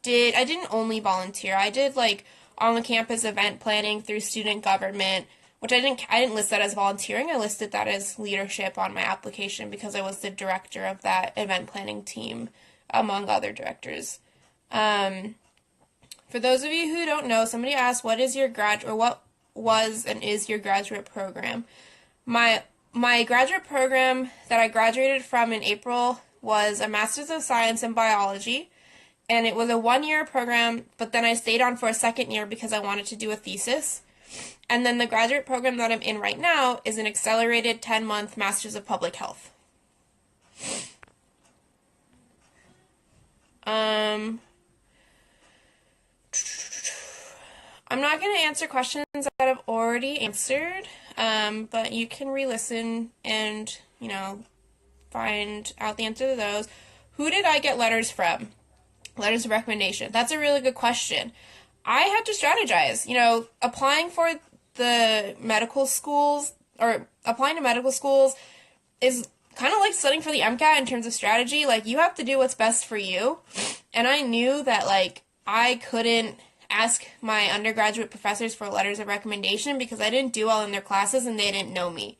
didn't only volunteer. I did, on-the-campus event planning through student government, which I didn't list that as volunteering. I listed that as leadership on my application because I was the director of that event planning team, among other directors. For those of you who don't know, somebody asked, what was and is your graduate program? My graduate program that I graduated from in April was a Master's of Science in Biology, and it was a 1-year program, but then I stayed on for a second year because I wanted to do a thesis. And then the graduate program that I'm in right now is an accelerated 10-month Master's of Public Health. I'm not going to answer questions that I've already answered, but you can re-listen and, find out the answer to those. Who did I get letters from? Letters of recommendation. That's a really good question. I had to strategize. Applying for the medical schools, or applying to medical schools, is kind of like studying for the MCAT in terms of strategy. Like, you have to do what's best for you. And I knew that, I couldn't ask my undergraduate professors for letters of recommendation because I didn't do well in their classes and they didn't know me.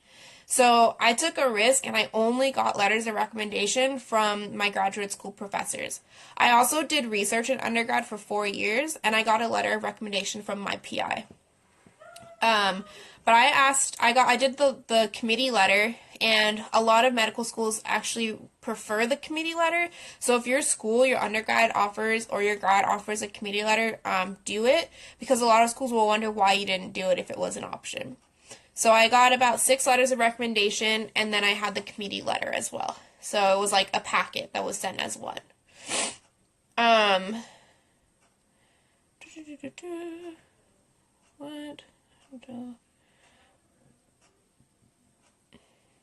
So I took a risk and I only got letters of recommendation from my graduate school professors. I also did research in undergrad for 4 years and I got a letter of recommendation from my PI. But I did the committee letter, and a lot of medical schools actually prefer the committee letter. So if your school, your undergrad offers, or your grad offers a committee letter, do it, because a lot of schools will wonder why you didn't do it if it was an option. So I got about 6 letters of recommendation, and then I had the committee letter as well. So it was like a packet that was sent as one. What?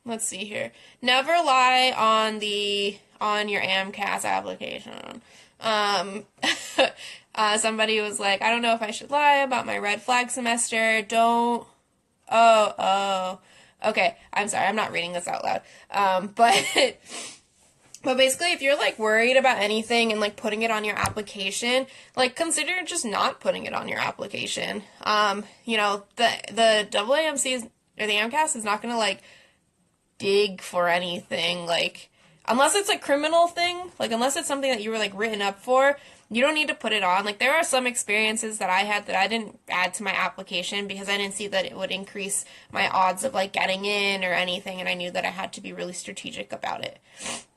Let's see here. Never lie on your MCAT application. Somebody was like, I don't know if I should lie about my red flag semester. Don't. Oh. Okay, I'm sorry. I'm not reading this out loud. But basically, if you're, worried about anything and, putting it on your application, consider just not putting it on your application. The AAMC or the MCAS is not going to, dig for anything, unless it's a criminal thing, unless it's something that you were, written up for, you don't need to put it on. There are some experiences that I had that I didn't add to my application because I didn't see that it would increase my odds of, getting in or anything, and I knew that I had to be really strategic about it.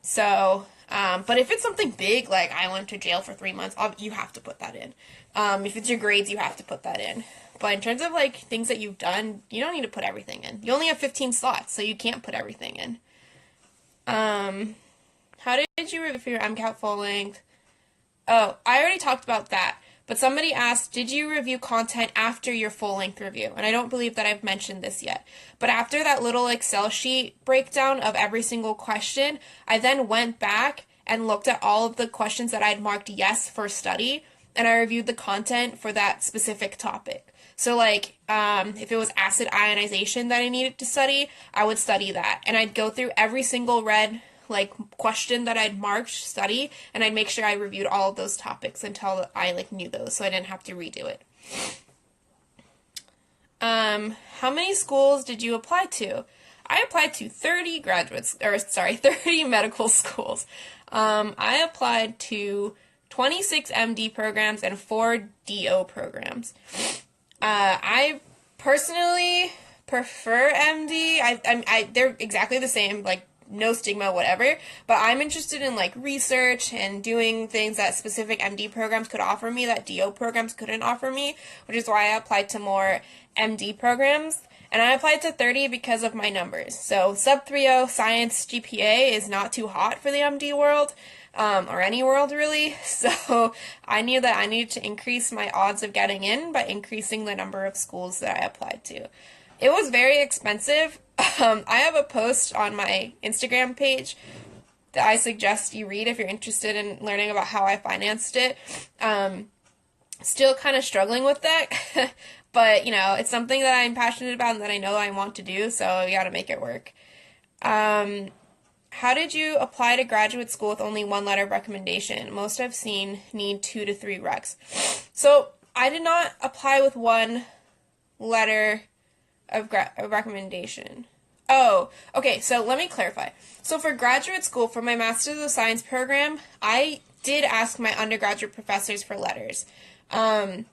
So, but if it's something big, I went to jail for 3 months, you have to put that in. If it's your grades, you have to put that in. But in terms of, things that you've done, you don't need to put everything in. You only have 15 slots, so you can't put everything in. How did you review for your MCAT full length? Oh, I already talked about that. But somebody asked, did you review content after your full-length review? And I don't believe that I've mentioned this yet. But after that little Excel sheet breakdown of every single question, I then went back and looked at all of the questions that I'd marked yes for study, and I reviewed the content for that specific topic. So, if it was acid ionization that I needed to study, I would study that. And I'd go through every single red question that I'd marked study, and I'd make sure I reviewed all of those topics until I knew those, so I didn't have to redo it. How many schools did you apply to? I applied to 30 30 medical schools. I applied to 26 MD programs and 4 DO programs. I personally prefer MD. They're exactly the same, no stigma, whatever, but I'm interested in research and doing things that specific MD programs could offer me that DO programs couldn't offer me, which is why I applied to more MD programs. And I applied to 30 because of my numbers. So sub 3.0 science GPA is not too hot for the MD world, or any world really. So I knew that I needed to increase my odds of getting in by increasing the number of schools that I applied to. It was very expensive. I have a post on my Instagram page that I suggest you read if you're interested in learning about how I financed it. Still kind of struggling with that, but it's something that I'm passionate about and that I know I want to do, so we gotta make it work. How did you apply to graduate school with only 1 letter of recommendation? Most I've seen need 2 to 3 recs. So I did not apply with one letter of recommendation. Oh, okay, so let me clarify. So for graduate school, for my Master's of Science program, I did ask my undergraduate professors for letters. I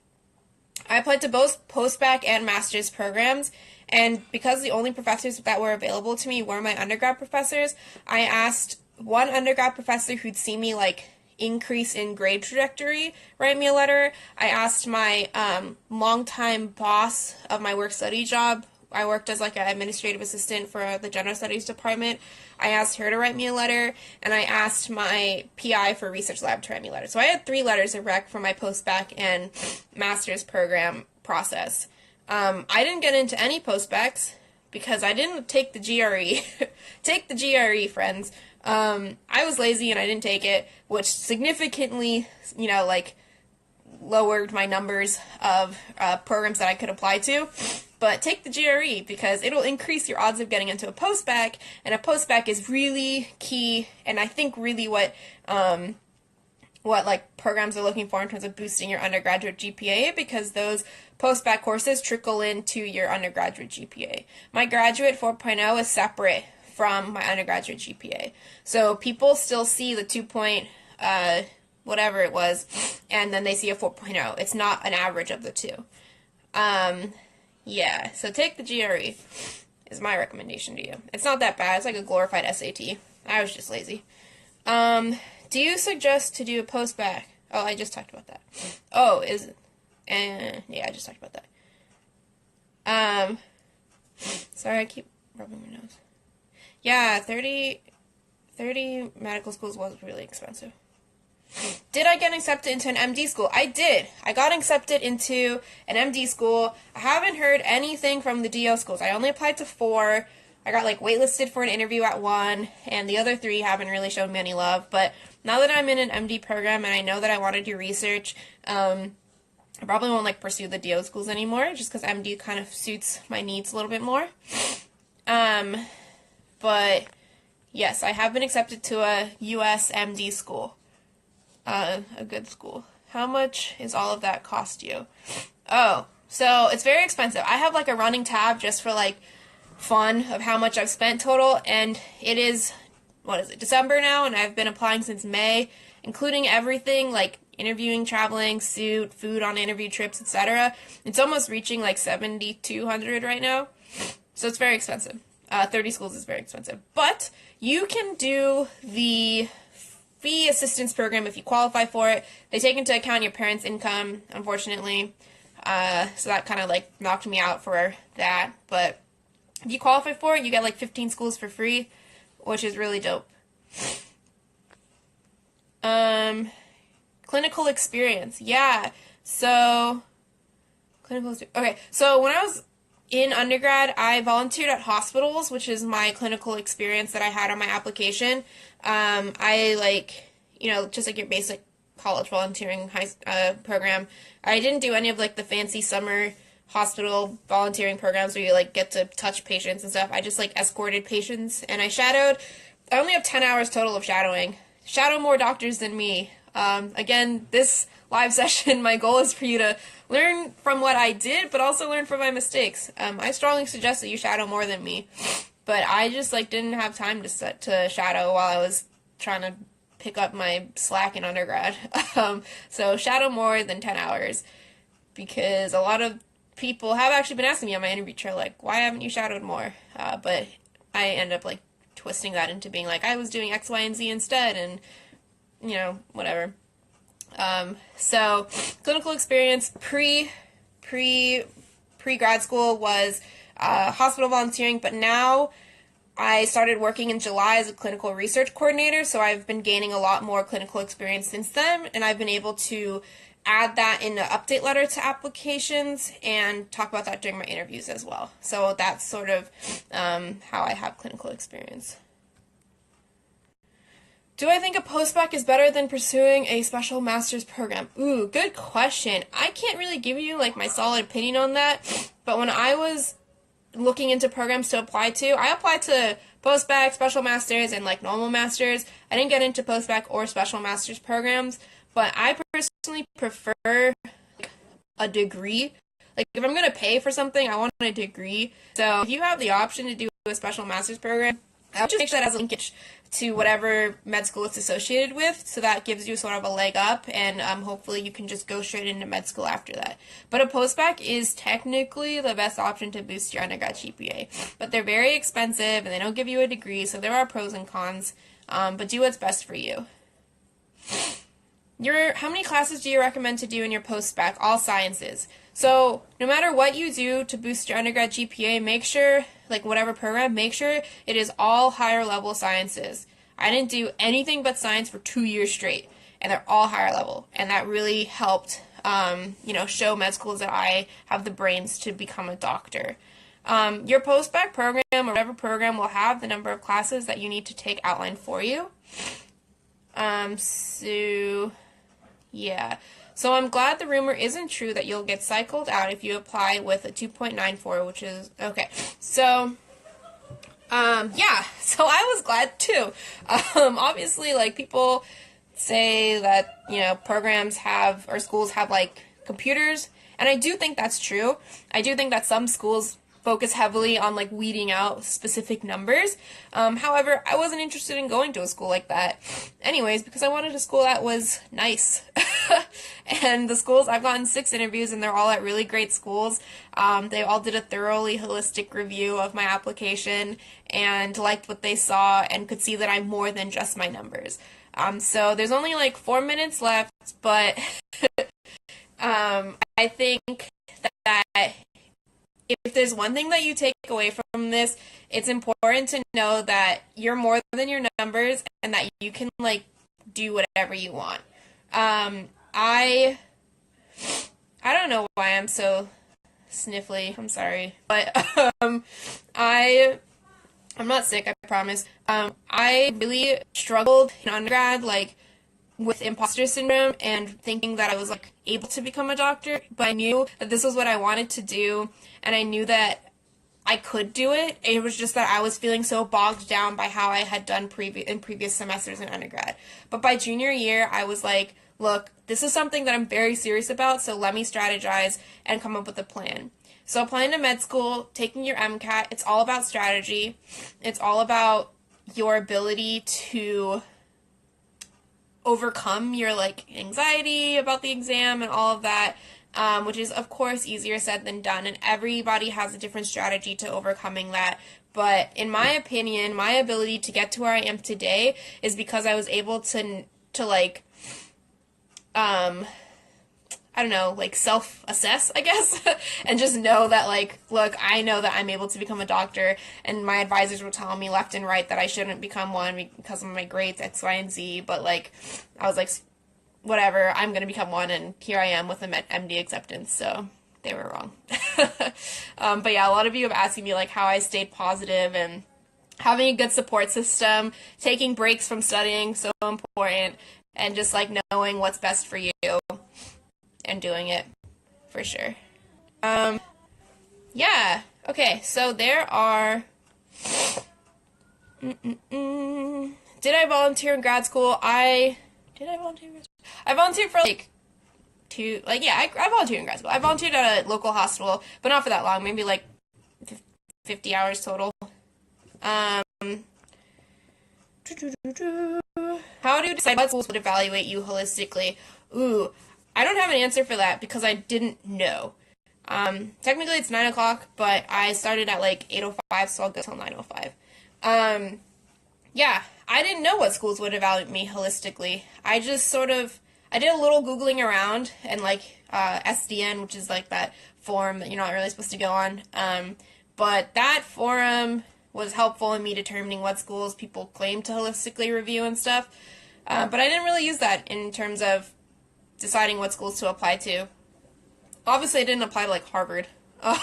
applied to both post-bac and master's programs, and because the only professors that were available to me were my undergrad professors, I asked one undergrad professor who'd seen me like increase in grade trajectory write me a letter. I asked my longtime boss of my work-study job. I worked as like an administrative assistant for the general studies department. I asked her to write me a letter, and I asked my PI for research lab to write me a letter. So I had 3 letters of rec for my post-bac and master's program process. I didn't get into any post-bacs because I didn't take the GRE. Take the GRE, friends. I was lazy and I didn't take it, which significantly, like lowered my numbers of programs that I could apply to. But take the GRE because it'll increase your odds of getting into a post-bac, and a post-bac is really key, and I think really what like programs are looking for in terms of boosting your undergraduate GPA, because those post-bac courses trickle into your undergraduate GPA. My graduate 4.0 is separate from my undergraduate GPA. So people still see the 2 point whatever it was, and then they see a 4.0. It's not an average of the two. Yeah, so take the GRE is my recommendation to you. It's not that bad. It's like a glorified SAT. I was just lazy. Do you suggest to do a post-bac? Oh, I just talked about that. Oh, is it? Yeah, I just talked about that. Sorry, I keep rubbing my nose. Yeah, 30 medical schools was really expensive. Did I get accepted into an MD school? I did. I got accepted into an MD school. I haven't heard anything from the DO schools. I only applied to 4. I got like waitlisted for an interview at 1, and the other 3 haven't really shown me any love. But now that I'm in an MD program and I know that I want to do research, I probably won't like pursue the DO schools anymore, just because MD kind of suits my needs a little bit more. But yes, I have been accepted to a US MD school. A good school. How much is all of that cost you? Oh, so it's very expensive. I have like a running tab just for like fun of how much I've spent total, and it is, what is it, December now, and I've been applying since May, including everything like interviewing, traveling, suit, food on interview trips, etc. It's almost reaching like $7,200 right now, so it's very expensive. 30 schools is very expensive, but you can do the fee assistance program if you qualify for it. They take into account your parents' income, unfortunately, so that kind of like knocked me out for that, but if you qualify for it, you get like 15 schools for free, which is really dope. Clinical experience. Yeah. So, okay. So when I was in undergrad, I volunteered at hospitals, which is my clinical experience that I had on my application. I just like your basic college volunteering program. I didn't do any of like the fancy summer hospital volunteering programs where you like get to touch patients and stuff. I just like escorted patients, and I shadowed. I only have 10 hours total of shadowing. Shadow more doctors than me. Again, this live session, my goal is for you to learn from what I did, but also learn from my mistakes. I strongly suggest that you shadow more than me, but I just like didn't have time to shadow while I was trying to pick up my slack in undergrad. So shadow more than 10 hours, because a lot of people have actually been asking me on my interview trail, like, why haven't you shadowed more? But I end up like twisting that into being like, I was doing X, Y, and Z instead, and whatever. So clinical experience pre-grad school was hospital volunteering, but now I started working in July as a clinical research coordinator, so I've been gaining a lot more clinical experience since then, and I've been able to add that in an update letter to applications and talk about that during my interviews as well. So that's sort of how I have clinical experience. Do I think a postbac is better than pursuing a special master's program? Ooh, good question. I can't really give you like my solid opinion on that, but when I was looking into programs to apply to, I applied to postbac, special masters, and like normal masters. I didn't get into postbac or special masters programs, but I personally prefer a degree. Like, if I'm going to pay for something, I want a degree. So if you have the option to do a special master's program, I would just make sure that has a linkage to whatever med school it's associated with, so that gives you sort of a leg up, and hopefully you can just go straight into med school after that. But a postbac is technically the best option to boost your undergrad GPA. But they're very expensive, and they don't give you a degree, so there are pros and cons. But do what's best for you. How many classes do you recommend to do in your postbac? All sciences. So no matter what you do to boost your undergrad GPA, make sure, like whatever program, make sure it is all higher level sciences. I didn't do anything but science for 2 years straight, and they're all higher level, and that really helped, show med schools that I have the brains to become a doctor. Your postbac program or whatever program will have the number of classes that you need to take outlined for you. So I'm glad the rumor isn't true that you'll get cycled out if you apply with a 2.94, which is, okay. So I was glad too. Obviously, like, people say that, programs have, or schools have, like, computers, and I do think that's true. I do think that some schools focus heavily on, like, weeding out specific numbers. However, I wasn't interested in going to a school like that anyways, because I wanted a school that was nice. And the schools, I've gotten 6 interviews, and they're all at really great schools. They all did a thoroughly holistic review of my application and liked what they saw and could see that I'm more than just my numbers. So there's only like 4 minutes left, but I think that if there's one thing that you take away from this, it's important to know that you're more than your numbers and that you can, like, do whatever you want. I don't know why I'm so sniffly. I'm sorry. But I'm not sick, I promise. I really struggled in undergrad, like, with imposter syndrome and thinking that I was, like, able to become a doctor, but I knew that this was what I wanted to do, and I knew that I could do it. It was just that I was feeling so bogged down by how I had done in previous semesters in undergrad. But by junior year, I was like, look, this is something that I'm very serious about, so let me strategize and come up with a plan. So applying to med school, taking your MCAT, it's all about strategy. It's all about your ability to overcome your, like, anxiety about the exam and all of that, which is, of course, easier said than done, and everybody has a different strategy to overcoming that. But in my opinion, my ability to get to where I am today is because I was able to like, I don't know, like, self-assess, I guess, and just know that, like, look, I know that I'm able to become a doctor, and my advisors were telling me left and right that I shouldn't become one because of my grades, X, Y, and Z, but, like, I was like, whatever, I'm going to become one, and here I am with a MD acceptance, so they were wrong. But yeah, a lot of you have asked me, like, how I stayed positive, and having a good support system, taking breaks from studying, so important, and just, like, knowing what's best for you and doing it, for sure. Yeah, okay, so there are, did I volunteer in grad school? I volunteered for, like, I volunteered in grad school. I volunteered at a local hospital, but not for that long, maybe, like, 50 hours total. How do you decide what schools would evaluate you holistically? Ooh, I don't have an answer for that because I didn't know. Technically it's 9 o'clock, but I started at like 8:05, so I'll go till 9:05. Yeah, I didn't know what schools would evaluate me holistically. I did a little Googling around, and like SDN, which is like that forum that you're not really supposed to go on. But that forum was helpful in me determining what schools people claim to holistically review and stuff. But I didn't really use that in terms of deciding what schools to apply to. Obviously, I didn't apply to, like, Harvard. But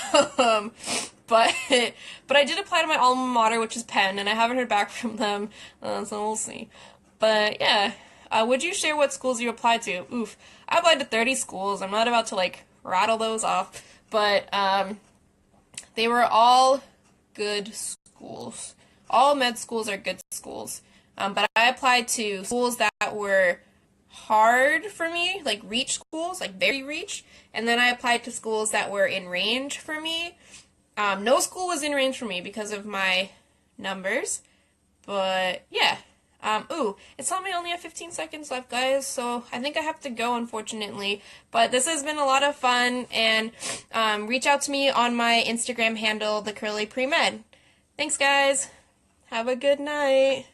I did apply to my alma mater, which is Penn, and I haven't heard back from them, so we'll see. But, yeah. Would you share what schools you applied to? Oof. I applied to 30 schools. I'm not about to, like, rattle those off. But, they were all good schools. All med schools are good schools. But I applied to schools that were hard for me, like reach schools, like very reach, and then I applied to schools that were in range for me. No school was in range for me because of my numbers, but yeah. Ooh, it's telling me I only have 15 seconds left, guys, so I think I have to go, unfortunately. But this has been a lot of fun, and reach out to me on my Instagram handle, The Curly Pre-Med. Thanks, guys. Have a good night.